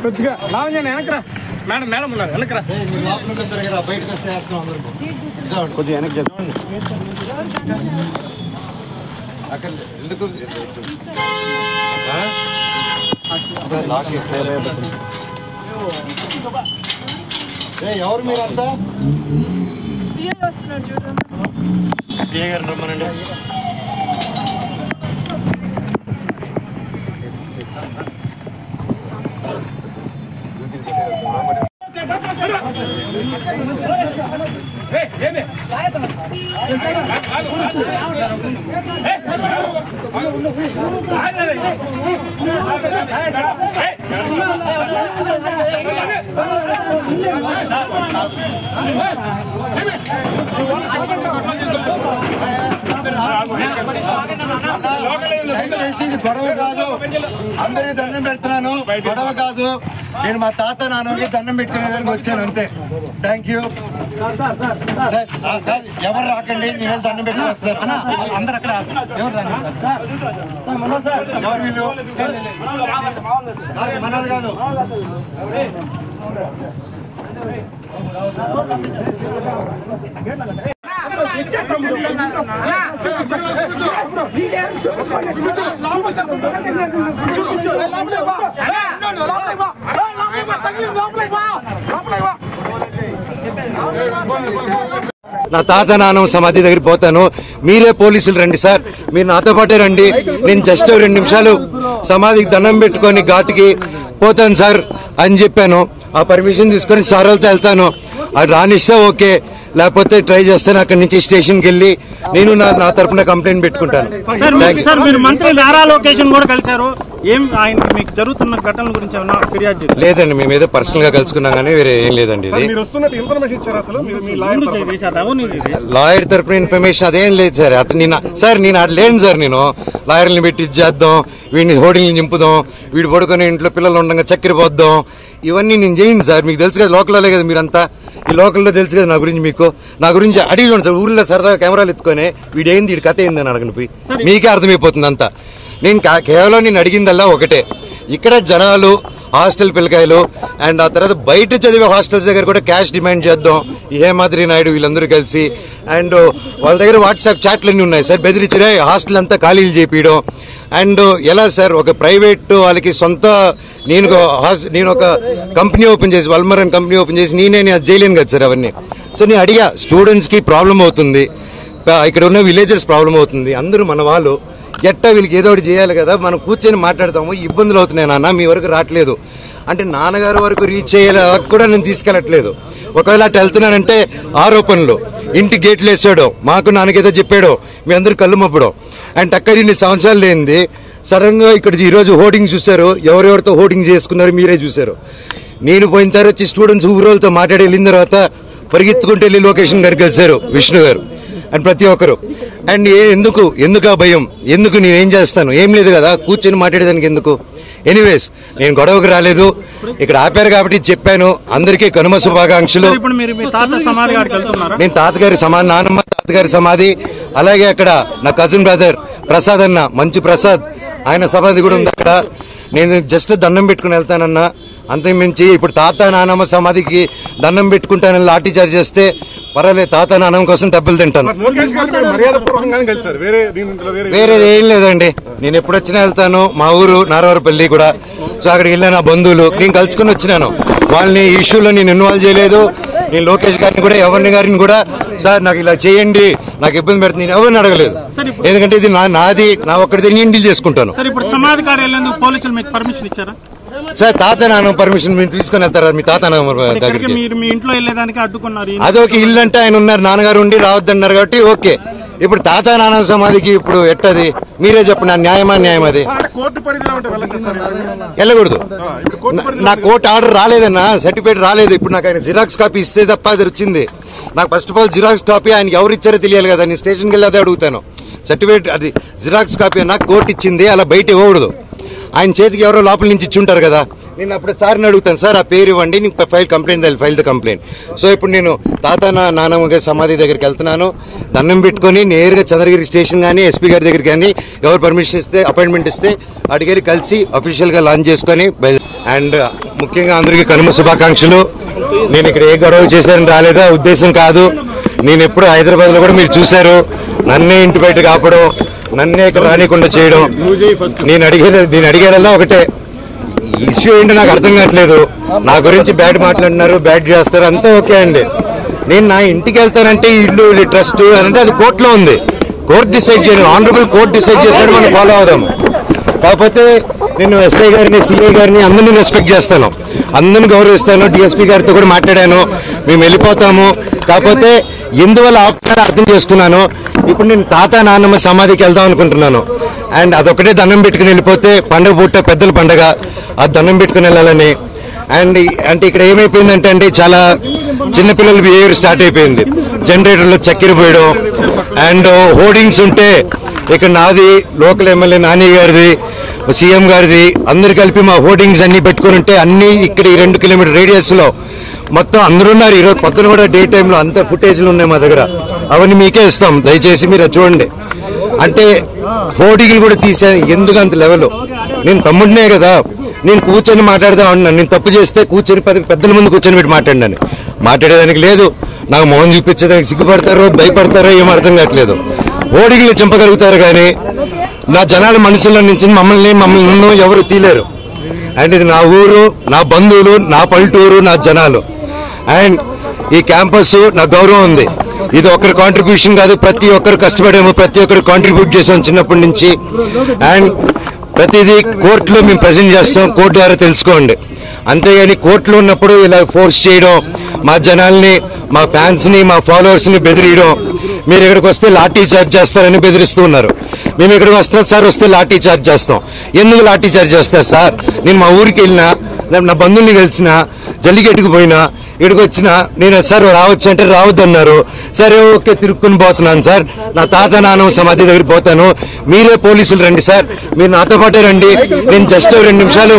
కొద్దిగా Lavanya వెనకరా madam madam ఉన్నారు వెనకరా బయటకు వస్తే వేస్తున్నాం కొద్దిగా వెనక్కి చేద్దాం అక్కడ ఎందుకు ఎవరు మీరంతా సిఐ గారు రమ్మనండి. దయచేసి ఇది గొడవ కాదు, అందరికీ దండం పెడుతున్నాను. గొడవ కాదు, నేను మా తాత నాన్నకి దండం పెట్టుకునేదానికి వచ్చాను అంతే. Thank you. ఎవరు రాకండి, నేను దండం పెట్టుకుని వస్తారు. ఎవరు వీళ్ళు మనాలి కాదు. నా తాత నాన్న సమాధి దగ్గర పోతాను, మీరే పోలీసులు రండి సార్, మీరు నాతో పాటే రండి. నేను జస్ట్ 2 నిమిషాలు సమాధికి దండం పెట్టుకొని ఘాటుకి పోతాను సార్ అని చెప్పాను. ఆ పర్మిషన్ తీసుకొని సార్ వాళ్ళతో వెళ్తాను. అది రానిస్తే ఓకే, లేకపోతే ట్రై చేస్తాను. అక్కడి నుంచి స్టేషన్కి వెళ్ళి నేను నా తరపున కంప్లైంట్ పెట్టుకుంటాను. మీరు మంత్రి నారా లోకేష్ కూడా కలిశారు, ఏం ఆయన మీకు జరుగుతున్న ఘటనల గురించి ఏమన్నా ఫిర్యాదు చేశారు? లేదండి, మేము ఏదో పర్సనల్ గా కలుసుకున్నాం కానీ వేరే ఏం లేదండి. ఇది లాయర్ తరపున ఇన్ఫర్మేషన్ అదేం లేదు సార్. నేను అటు లేను సార్. నేను లాయర్ని పెట్టి చేద్దాం, వీడిని హోర్డింగ్ని నింపుదాం, వీడు పడుకొని ఇంట్లో పిల్లలు ఉండగా చక్కెర పోద్దాం, ఇవన్నీ నేను చేయను సార్. మీకు తెలుసు కదా, లోకల్లో కదా మీరంతా, ఈ లోకల్లో తెలుసు కదా నా గురించి. మీకు నా గురించి అడిగి సార్, ఊర్లో సరదాగా కెమెరాలు ఎత్తుకొని వీడేంది, వీడి కథ ఏందని అడగను పోయి, మీకే అర్థమైపోతుంది అంతా. నేను కేవలం నేను అడిగిందల్లా ఒకటే, ఇక్కడ జనాలు హాస్టల్ పిల్లకాయలు అండ్ ఆ తర్వాత బయట చదివే హాస్టల్స్ దగ్గర కూడా క్యాష్ డిమాండ్ చేద్దాం. హేమాద్రి నాయుడు వీళ్ళందరూ కలిసి అండ్ వాళ్ళ దగ్గర వాట్సాప్ చాట్లన్నీ ఉన్నాయి సార్, బెదిరించే హాస్టల్ అంతా ఖాళీలు చేపించడం. అండ్ ఎలా సార్, ఒక ప్రైవేట్ వాళ్ళకి సొంత నేను ఒక కంపెనీ ఓపెన్ చేసి, వల్మరన్ కంపెనీ ఓపెన్ చేసి నేను అది చేయలేను కదా సార్ అవన్నీ. సో నేను అడిగా, స్టూడెంట్స్కి ప్రాబ్లం అవుతుంది, ఇక్కడ ఉన్న విలేజెస్ ప్రాబ్లం అవుతుంది, అందరూ మన వాళ్ళు, ఎట్టా వీళ్ళకి ఏదో ఒకటి చేయాలి కదా, మనం కూర్చొని మాట్లాడతాము, ఇబ్బందులు అవుతున్నాయి నాన్న, మీ వరకు రావట్లేదు అంటే నాన్నగారి వరకు రీచ్ అయ్యేలా కూడా నేను తీసుకెళ్ళట్లేదు. ఒకవేళ అటు వెళ్తున్నానంటే ఆరోపణలు, ఇంటి గేట్లు వేసాడో, మాకు నాన్నకేదో చెప్పాడో, మీ అందరూ కళ్ళు మప్పడో. అండ్ అక్కడ ఇన్ని సంవత్సరాలు లేనిది సడన్ గా ఇక్కడ ఈరోజు హోర్డింగ్ చూశారు, ఎవరెవరితో హోర్డింగ్ చేసుకున్నారు మీరే చూశారు. నేను పోయినసారి వచ్చి స్టూడెంట్స్ ఊరోళ్ళతో మాట్లాడి వెళ్ళిన తర్వాత పరిగెత్తుకుంటూ వెళ్ళి లొకేషన్ గారికి కలిశారు విష్ణు గారు అండ్ ప్రతి ఒక్కరు. అండ్ ఎందుకు ఆ భయం, ఎందుకు నేనేం చేస్తాను, ఏం లేదు కదా, కూర్చొని మాట్లాడేదానికి ఎందుకు. ఎనీవేస్ నేను గొడవకు రాలేదు, ఇక్కడ ఆపారు కాబట్టి చెప్పాను. అందరికీ కనుమ శుభాకాంక్షలు. నేను తాతగారి సమాధి, నాన్నమ్మ తాతగారి సమాధి, అలాగే అక్కడ నా కజిన్ బ్రదర్ ప్రసాద్ అన్న, మంచు ప్రసాద్, ఆయన సమాధి కూడా ఉంది అక్కడ. నేను జస్ట్ దండం పెట్టుకుని వెళ్తానన్నా, అంతకుమించి ఇప్పుడు తాత నానమ్మ సమాధికి దండం పెట్టుకుంటానని లాఠీ చార్జ్ చేస్తే పర్వాలేదు, తాత నానమ్మ కోసం దెబ్బలు తింటాను. వేరేది ఏం లేదండి, నేను ఎప్పుడు వచ్చినా వెళ్తాను. మా ఊరు నారవరపల్లి కూడా, సో అక్కడికి వెళ్ళా, నా బంధువులు నేను కలుసుకుని వచ్చినాను. వాళ్ళని ఈ ఇష్యూలో నేను ఇన్వాల్వ్ చేయలేదు. నేను లోకేష్ గారిని కూడా, ఎవరిని గారిని కూడా సార్ నాకు ఇలా చేయండి, నాకు ఇబ్బంది పెడుతుంది, నేను ఎవరిని అడగలేదు. ఎందుకంటే ఇది నాది, నా ఒక్కడిది నేను డీల్ చేసుకుంటాను. సార్ తాత నాన్న పర్మిషన్ మీరు తీసుకుని వెళ్తారా మీ తాత నాన్న దగ్గరికి? మీరు మీ ఇంట్లో వెళ్ళేదానికి అడ్డుకున్నారు. అదొక ఇల్లు అంటే ఆయన ఉన్నారు, నాన్నగారు ఉండి రావద్దన్నారు కాబట్టి ఓకే. ఇప్పుడు తాత నాన్న సమాధికి ఇప్పుడు ఎట్టది మీరే చెప్పు, నా న్యాయమా న్యాయం అది? వెళ్ళకూడదు. నా కోర్టు ఆర్డర్ రాలేదన్నా, సర్టిఫికేట్ రాలేదు. ఇప్పుడు నాకు ఆయన జిరాక్స్ కాపీ ఇస్తే తప్ప అది వచ్చింది. నాకు first of all xerox copy ఆయనకి ఎవరు ఇచ్చారో తెలియాలి కదా. నేను స్టేషన్కి వెళ్ళి అదే అడుగుతాను. సర్టిఫికేట్ అది జిరాక్స్ కాపీ నాకు కోర్టు ఇచ్చింది, అలా బయట ఇవ్వకూడదు. ఆయన చేతికి ఎవరో లోపల నుంచి ఇచ్చి ఉంటారు కదా. నేను అప్పుడు సార్ని అడుగుతాను, సార్ ఆ పేరు ఇవ్వండి, నీకు file complaint file the complaint. So ఇప్పుడు నేను తాత నానమ్మ గారి సమాధి దగ్గరికి వెళ్తున్నాను. దండం పెట్టుకుని నేరుగా చంద్రగిరి స్టేషన్ కానీ ఎస్పీ గారి దగ్గరికి కానీ ఎవరు పర్మిషన్ ఇస్తే అపాయింట్మెంట్ ఇస్తే అడిగి కలిసి అఫీషియల్ గా లాంచ్ చేసుకుని అండ్ ముఖ్యంగా అందరికీ కనుమ శుభాకాంక్షలు. నేను ఇక్కడ ఏ గొడవ చేశారని రాలేదా ఉద్దేశం కాదు. నేను ఎప్పుడు హైదరాబాద్ లో కూడా మీరు చూశారు, నన్నే ఇంటి బయట కాపడం, నన్నే ఇక్కడ రానికుండా చేయడం. నేను అడిగేదల్లా ఒకటే, ఇష్యూ ఏంటో నాకు అర్థం కావట్లేదు. నా గురించి బ్యాడ్ మాట్లాడినారు, బ్యాడ్ చేస్తారు, అంతా ఓకే అండి. నేను నా ఇంటికి వెళ్తానంటే ఇల్లు ట్రస్ట్ అంటే అది కోర్టులో ఉంది. కోర్టు డిసైడ్ చేయను, ఆనరబుల్ కోర్టు డిసైడ్ చేసినట్టు మనం ఫాలో అవుదాం. కాకపోతే నేను ఎస్ఐ గారిని, సిఐ గారిని అందరినీ రెస్పెక్ట్ చేస్తాను, అందరిని గౌరవిస్తాను. డిఎస్పీ గారితో కూడా మాట్లాడాను, మేము వెళ్ళిపోతాము. కాకపోతే ఎందువల్ల ఆపుతారో అర్థం చేసుకున్నాను. ఇప్పుడు నేను తాత నాన్నమ్మ సమాధికి వెళ్దాం అనుకుంటున్నాను. అండ్ అదొకటే దండం పెట్టుకుని వెళ్ళిపోతే పండగ పూట పెద్దల పండగ, ఆ దండం పెట్టుకుని వెళ్ళాలని. అండ్ అంటే ఇక్కడ ఏమైపోయిందంటే అండి, చాలా చిన్నపిల్లల బిహేవియర్ స్టార్ట్ అయిపోయింది. జనరేటర్లో చక్కెర పోయడం అండ్ హోర్డింగ్స్ ఉంటే ఇక్కడ నాది, లోకల్ ఎమ్మెల్యే నాని గారిది, సీఎం గారిది, అందరు కలిపి మా హోర్డింగ్స్ అన్ని పెట్టుకుని ఉంటే అన్ని ఇక్కడ ఈ 2 కిలోమీటర్ రేడియస్ లో మొత్తం అందరున్నారు. ఈరోజు పొద్దున కూడా డే టైంలో అంత ఫుటేజ్లు ఉన్నాయి మా దగ్గర, అవన్నీ మీకే ఇస్తాం, దయచేసి మీరు చూడండి. అంటే హోర్డింగ్లు కూడా తీసే ఎందుకు అంత లెవెల్? నేను తమ్ముడినే కదా, నేను కూర్చొని మాట్లాడదాం అన్నాను. నేను తప్పు చేస్తే కూర్చొని పెద్దల ముందు కూర్చొని పెట్టి మాట్లాడినాను. మాట్లాడేదానికి లేదు, నాకు మొహం చూపించేదానికి సిగ్గుపడతారో భయపడతారో ఏం అర్థం కావట్లేదు. హోర్డింగ్లు చంపగలుగుతారు కానీ నా జనాల మనసులో నుంచి మమ్మల్ని ఎవరు తీలేరు. అండ్ ఇది నా ఊరు, నా బంధువులు, నా పల్లెటూరు, నా జనాలు. అండ్ ఈ క్యాంపస్ నా గౌరవం ఉంది. ఇది ఒక్కరి కాంట్రిబ్యూషన్ కాదు, ప్రతి ఒక్కరు కష్టపడేమో, ప్రతి ఒక్కరు కాంట్రిబ్యూట్ చేసాం చిన్నప్పటి నుంచి. అండ్ ప్రతిదీ కోర్టులో మేము ప్రజెంట్ చేస్తాం, కోర్టు ద్వారా తెలుసుకోండి. అంతేగాని కోర్టులో ఉన్నప్పుడు ఇలా ఫోర్స్ చేయడం, మా జనాల్ని, మా ఫ్యాన్స్ ని, మా ఫాలోవర్స్ ని బెదిరియడం. మీరు ఇక్కడికి వస్తే లాఠీ చార్జ్ చేస్తారని బెదిరిస్తూ ఉన్నారు. మేము ఇక్కడికి వస్తాం సార్, వస్తే లాఠీ చార్జ్ చేస్తాం. ఎందుకు లాఠీ చార్జ్ చేస్తారు సార్? నేను మా ఊరికి వెళ్ళినా, నా బంధువుల్ని కలిసినా, జల్లికెట్టుకు పోయినా, ఇక్కడికి వచ్చినా నేను సార్ రావచ్చు అంటే రావద్దన్నారు. సరే ఓకే, తిరుక్కుని పోతున్నాను సార్. నా తాత నాన్న సమాధి దగ్గర పోతాను, మీరే పోలీసులు రండి సార్, మీరు నాతో పాటే రండి, నేను జస్ట్ 2 నిమిషాలు